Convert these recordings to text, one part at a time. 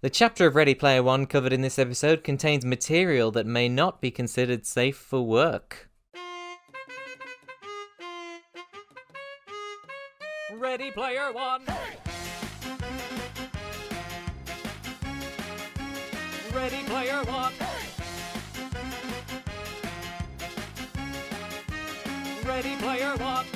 The chapter of Ready Player One covered in this episode contains material that may not be considered safe for work. Ready Player One! Ready Player One! Ready Player One!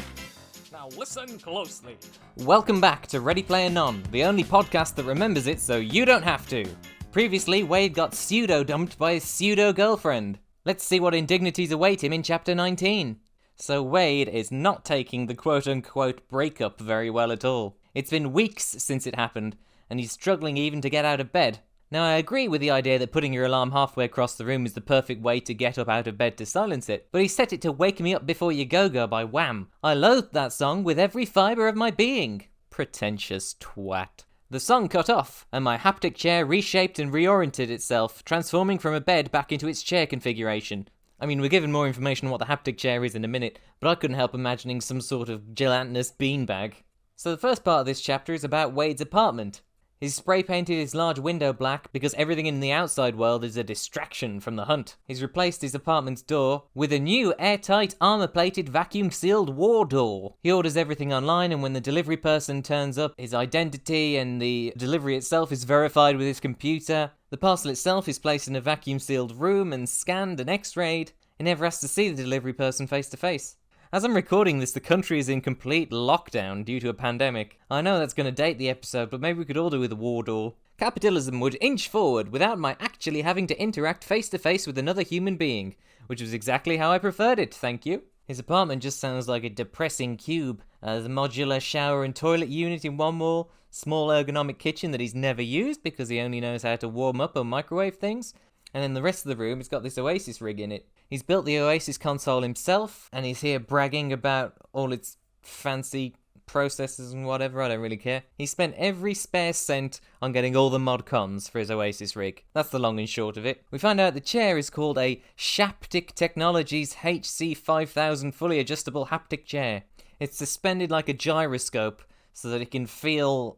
Now listen closely. Welcome back to Ready Player None, the only podcast that remembers it so you don't have to. Previously, Wade got pseudo-dumped by his pseudo-girlfriend. Let's see what indignities await him in Chapter 19. So Wade is not taking the quote-unquote breakup very well at all. It's been weeks since it happened, and he's struggling even to get out of bed. Now, I agree with the idea that putting your alarm halfway across the room is the perfect way to get up out of bed to silence it, but he set it to Wake Me Up Before You Go-Go by Wham. I loathed that song with every fibre of my being. Pretentious twat. The song cut off, and my haptic chair reshaped and reoriented itself, transforming from a bed back into its chair configuration. I mean, we're given more information on what the haptic chair is in a minute, but I couldn't help imagining some sort of gelatinous beanbag. So the first part of this chapter is about Wade's apartment. He's spray-painted his large window black because everything in the outside world is a distraction from the hunt. He's replaced his apartment's door with a new airtight, armor-plated, vacuum-sealed war door. He orders everything online, and when the delivery person turns up, his identity and the delivery itself is verified with his computer. The parcel itself is placed in a vacuum-sealed room and scanned and x-rayed. He never has to see the delivery person face-to-face. As I'm recording this, the country is in complete lockdown due to a pandemic. I know that's going to date the episode, but maybe we could all do with a war door. Capitalism would inch forward without my actually having to interact face-to-face with another human being, which was exactly how I preferred it, thank you. His apartment just sounds like a depressing cube. The modular shower and toilet unit in one wall, small ergonomic kitchen that he's never used because he only knows how to warm up or microwave things, and in the rest of the room it's got this Oasis rig in it. He's built the Oasis console himself, and he's here bragging about all its fancy processors and whatever, I don't really care. He spent every spare cent on getting all the mod cons for his Oasis rig. That's the long and short of it. We find out the chair is called a Shaptic Technologies HC5000 fully adjustable haptic chair. It's suspended like a gyroscope so that it can feel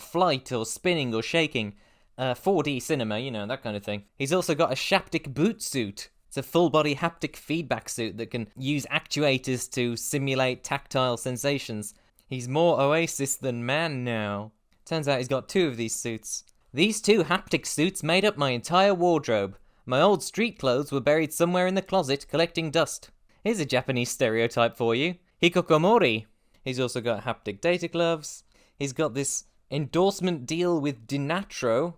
flight or spinning or shaking. 4D cinema, you know, that kind of thing. He's also got a Shaptic boot suit. It's a full-body haptic feedback suit that can use actuators to simulate tactile sensations. He's more Oasis than man now. Turns out he's got two of these suits. These two haptic suits made up my entire wardrobe. My old street clothes were buried somewhere in the closet, collecting dust. Here's a Japanese stereotype for you. Hikokomori. He's also got haptic data gloves. He's got this endorsement deal with Dynatro,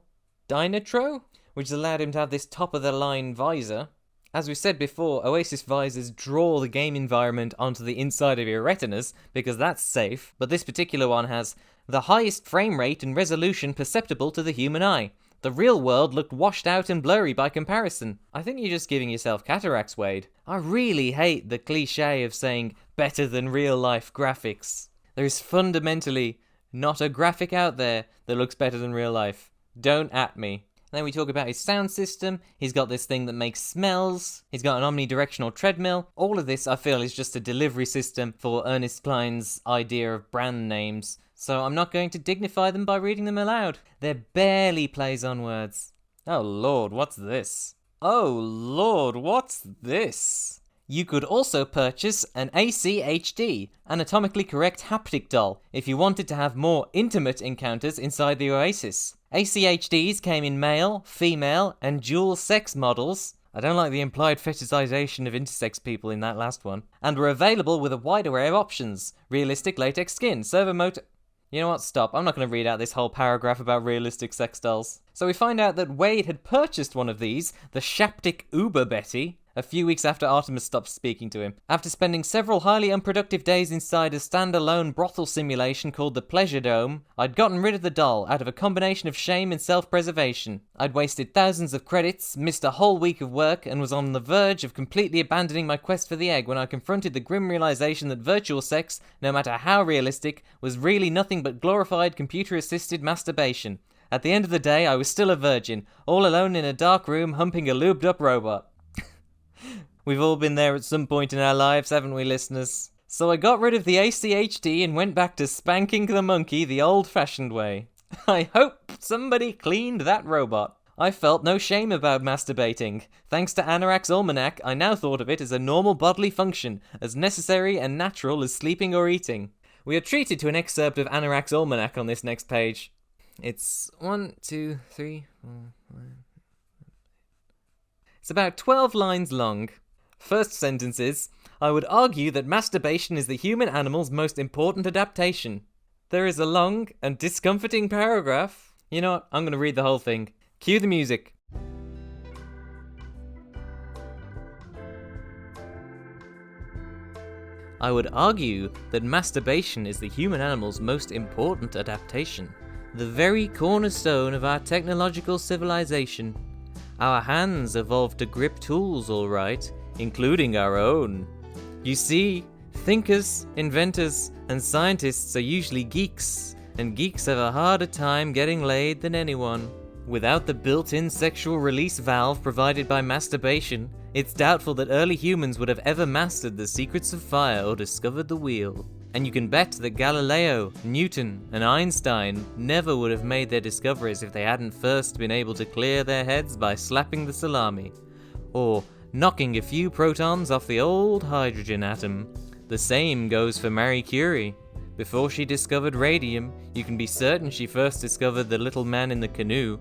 which allowed him to have this top-of-the-line visor. As we said before, Oasis visors draw the game environment onto the inside of your retinas, because that's safe, but this particular one has the highest frame rate and resolution perceptible to the human eye. The real world looked washed out and blurry by comparison. I think you're just giving yourself cataracts, Wade. I really hate the cliche of saying better than real-life graphics. There is fundamentally not a graphic out there that looks better than real life. Don't at me. Then we talk about his sound system. He's got this thing that makes smells. He's got an omnidirectional treadmill. All of this, I feel, is just a delivery system for Ernest Cline's idea of brand names. So I'm not going to dignify them by reading them aloud. They're barely plays on words. Oh lord, what's this? Oh lord, what's this? You could also purchase an ACHD, anatomically correct haptic doll, if you wanted to have more intimate encounters inside the Oasis. ACHDs came in male, female, and dual sex models. I don't like the implied fetishization of intersex people in that last one. And were available with a wide array of options. Realistic latex skin, servo motor... You know what, stop. I'm not going to read out this whole paragraph about realistic sex dolls. So we find out that Wade had purchased one of these, the Shaptic Uber Betty, a few weeks after Artemis stopped speaking to him. After spending several highly unproductive days inside a standalone brothel simulation called the Pleasure Dome, I'd gotten rid of the doll out of a combination of shame and self-preservation. I'd wasted thousands of credits, missed a whole week of work, and was on the verge of completely abandoning my quest for the egg when I confronted the grim realization that virtual sex, no matter how realistic, was really nothing but glorified computer-assisted masturbation. At the end of the day, I was still a virgin, all alone in a dark room humping a lubed-up robot. We've all been there at some point in our lives, haven't we, listeners? So I got rid of the ACHD and went back to spanking the monkey the old-fashioned way. I hope somebody cleaned that robot. I felt no shame about masturbating. Thanks to Anorak's Almanac, I now thought of it as a normal bodily function, as necessary and natural as sleeping or eating. We are treated to an excerpt of Anorak's Almanac on this next page. It's 1, 2, 3, 4, 5. It's about 12 lines long. First sentence is, I would argue that masturbation is the human animal's most important adaptation. There is a long and discomforting paragraph. You know what? I'm going to read the whole thing. Cue the music. I would argue that masturbation is the human animal's most important adaptation. The very cornerstone of our technological civilization. Our hands evolved to grip tools, all right, including our own. You see, thinkers, inventors, and scientists are usually geeks, and geeks have a harder time getting laid than anyone. Without the built-in sexual release valve provided by masturbation, it's doubtful that early humans would have ever mastered the secrets of fire or discovered the wheel. And you can bet that Galileo, Newton, and Einstein never would have made their discoveries if they hadn't first been able to clear their heads by slapping the salami, or knocking a few protons off the old hydrogen atom. The same goes for Marie Curie. Before she discovered radium, you can be certain she first discovered the little man in the canoe.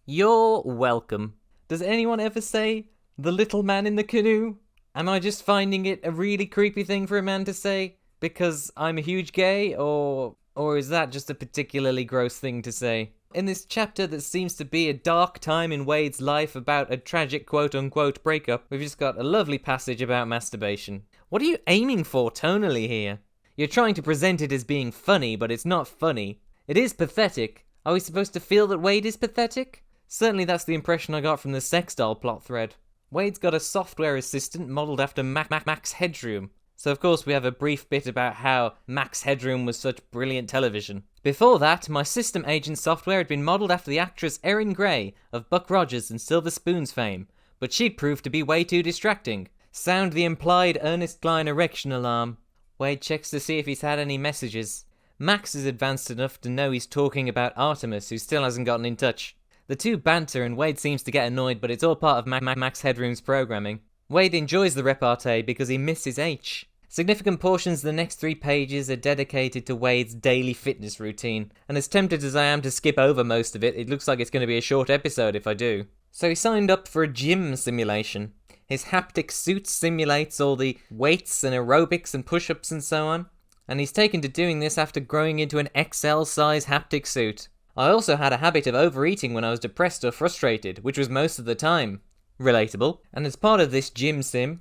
You're welcome. Does anyone ever say, the little man in the canoe? Am I just finding it a really creepy thing for a man to say because I'm a huge gay, or is that just a particularly gross thing to say? In this chapter that seems to be a dark time in Wade's life about a tragic quote-unquote breakup, we've just got a lovely passage about masturbation. What are you aiming for tonally here? You're trying to present it as being funny, but it's not funny. It is pathetic. Are we supposed to feel that Wade is pathetic? Certainly that's the impression I got from the sex doll plot thread. Wade's got a software assistant modelled after Max Headroom. So of course we have a brief bit about how Max Headroom was such brilliant television. Before that, my system agent software had been modelled after the actress Erin Gray of Buck Rogers and Silver Spoons fame, but she'd proved to be way too distracting. Sound the implied Ernest Cline erection alarm. Wade checks to see if he's had any messages. Max is advanced enough to know he's talking about Artemis, who still hasn't gotten in touch. The two banter and Wade seems to get annoyed, but it's all part of Max Headroom's programming. Wade enjoys the repartee because he misses H. Significant portions of the next 3 pages are dedicated to Wade's daily fitness routine, and as tempted as I am to skip over most of it, it looks like it's going to be a short episode if I do. So he signed up for a gym simulation. His haptic suit simulates all the weights and aerobics and push-ups and so on, and he's taken to doing this after growing into an XL-size haptic suit. I also had a habit of overeating when I was depressed or frustrated, which was most of the time. Relatable. And as part of this Gymulation?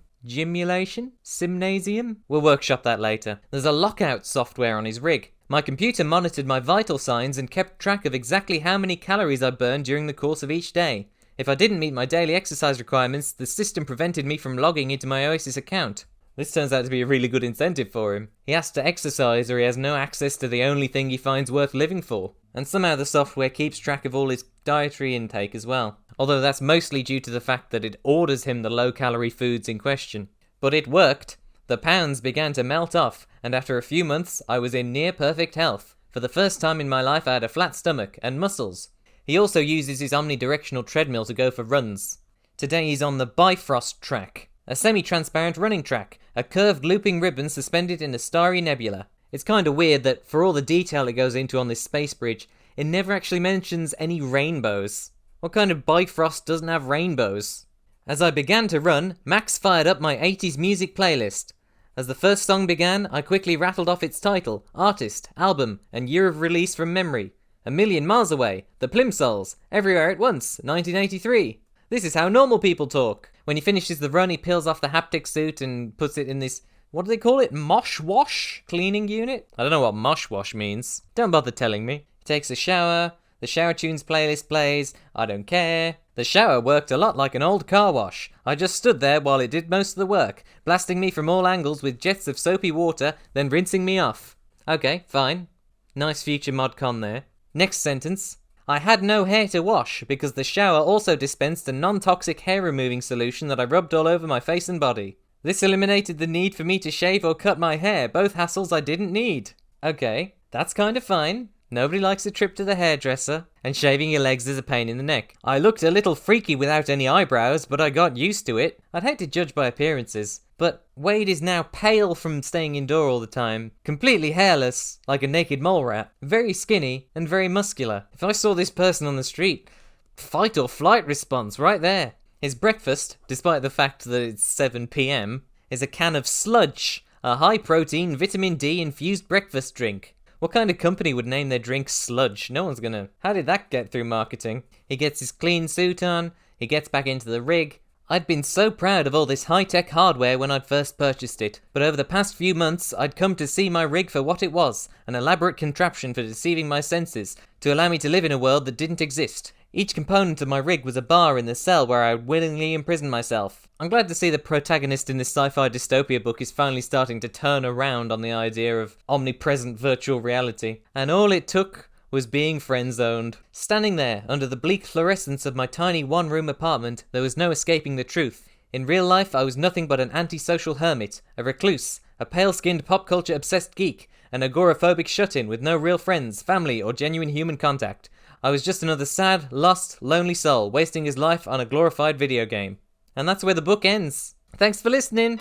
Simnasium? We'll workshop that later. There's a lockout software on his rig. My computer monitored my vital signs and kept track of exactly how many calories I burned during the course of each day. If I didn't meet my daily exercise requirements, the system prevented me from logging into my Oasis account. This turns out to be a really good incentive for him. He has to exercise or he has no access to the only thing he finds worth living for. And somehow the software keeps track of all his dietary intake as well. Although that's mostly due to the fact that it orders him the low-calorie foods in question. But it worked. The pounds began to melt off, and after a few months, I was in near-perfect health. For the first time in my life, I had a flat stomach and muscles. He also uses his omnidirectional treadmill to go for runs. Today he's on the Bifrost track, a semi-transparent running track, a curved looping ribbon suspended in a starry nebula. It's kinda weird that, for all the detail it goes into on this space bridge, it never actually mentions any rainbows. What kind of Bifrost doesn't have rainbows? As I began to run, Max fired up my 80s music playlist. As the first song began, I quickly rattled off its title, artist, album, and year of release from memory. A Million Miles Away, The Plimsolls, Everywhere at Once, 1983. This is how normal people talk. When he finishes the run, he peels off the haptic suit and puts it in this, what do they call it? Mosh wash? Cleaning unit? I don't know what mosh wash means. Don't bother telling me. He takes a shower. The Shower Tunes playlist plays. I don't care. The shower worked a lot like an old car wash. I just stood there while it did most of the work, blasting me from all angles with jets of soapy water, then rinsing me off. Okay, fine. Nice future mod con there. Next sentence. I had no hair to wash because the shower also dispensed a non-toxic hair removing solution that I rubbed all over my face and body. This eliminated the need for me to shave or cut my hair, both hassles I didn't need. Okay. That's kind of fine. Nobody likes a trip to the hairdresser, and shaving your legs is a pain in the neck. I looked a little freaky without any eyebrows, but I got used to it. I'd hate to judge by appearances, but Wade is now pale from staying indoor all the time, completely hairless, like a naked mole rat, very skinny, and very muscular. If I saw this person on the street, fight or flight response right there. His breakfast, despite the fact that it's 7 p.m, is a can of sludge, a high-protein, vitamin D infused breakfast drink. What kind of company would name their drink Sludge? No one's gonna. How did that get through marketing? He gets his clean suit on, he gets back into the rig. I'd been so proud of all this high-tech hardware when I'd first purchased it, but over the past few months I'd come to see my rig for what it was, an elaborate contraption for deceiving my senses, to allow me to live in a world that didn't exist. Each component of my rig was a bar in the cell where I would willingly imprison myself. I'm glad to see the protagonist in this sci-fi dystopia book is finally starting to turn around on the idea of omnipresent virtual reality. And all it took was being friend-zoned. Standing there, under the bleak fluorescence of my tiny one-room apartment, there was no escaping the truth. In real life, I was nothing but an antisocial hermit, a recluse, a pale-skinned pop-culture-obsessed geek, an agoraphobic shut-in with no real friends, family, or genuine human contact. I was just another sad, lost, lonely soul, wasting his life on a glorified video game. And that's where the book ends. Thanks for listening!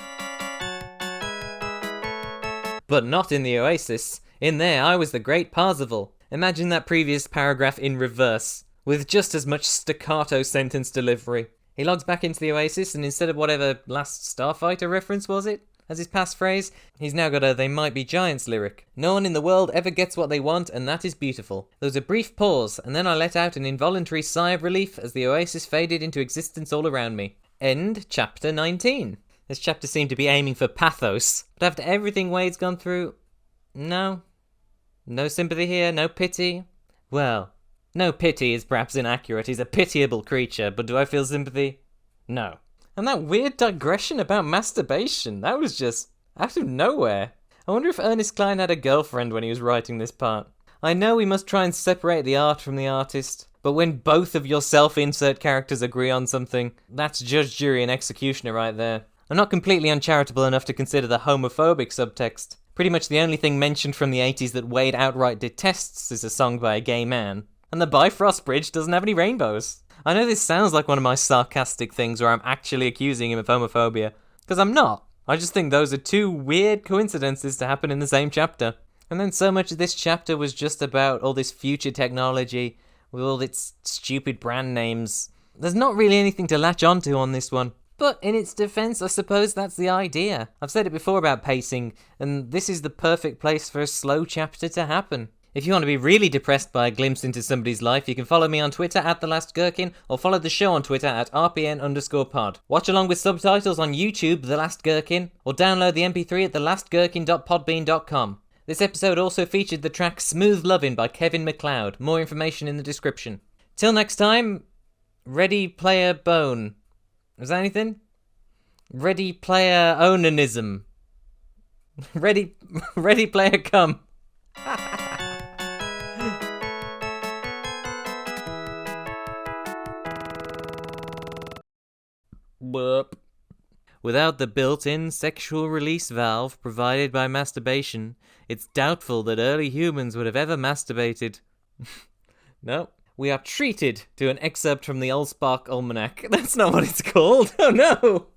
But not in the Oasis. In there, I was the great Parzival. Imagine that previous paragraph in reverse, with just as much staccato sentence delivery. He logs back into the Oasis, and instead of whatever Last Starfighter reference was it, as his passphrase, he's now got a They Might Be Giants lyric. No one in the world ever gets what they want, and that is beautiful. There was a brief pause, and then I let out an involuntary sigh of relief as the Oasis faded into existence all around me. End chapter 19. This chapter seemed to be aiming for pathos, but after everything Wade's gone through, no. No sympathy here, no pity. Well, no pity is perhaps inaccurate. He's a pitiable creature, but do I feel sympathy? No. And that weird digression about masturbation, that was just out of nowhere. I wonder if Ernest Cline had a girlfriend when he was writing this part. I know we must try and separate the art from the artist, but when both of your self-insert characters agree on something, that's judge, jury, and executioner right there. I'm not completely uncharitable enough to consider the homophobic subtext. Pretty much the only thing mentioned from the 80s that Wade outright detests is a song by a gay man. And the Bifrost Bridge doesn't have any rainbows. I know this sounds like one of my sarcastic things where I'm actually accusing him of homophobia, because I'm not. I just think those are two weird coincidences to happen in the same chapter. And then so much of this chapter was just about all this future technology with all its stupid brand names. There's not really anything to latch onto on this one. But in its defense, I suppose that's the idea. I've said it before about pacing, and this is the perfect place for a slow chapter to happen. If you want to be really depressed by a glimpse into somebody's life, you can follow me on Twitter at @TheLastGherkin, or follow the show on Twitter at @RPN_pod. Watch along with subtitles on YouTube, The Last Gherkin, or download the MP3 at thelastgherkin.podbean.com. This episode also featured the track Smooth Lovin' by Kevin MacLeod. More information in the description. Till next time, Ready Player Bone. Was that anything? Ready Player Onanism. Ready Player Cum. Burp. Without the built-in sexual release valve provided by masturbation, it's doubtful that early humans would have ever masturbated. No. We are treated to an excerpt from the Allspark Almanac. That's not what it's called. Oh no!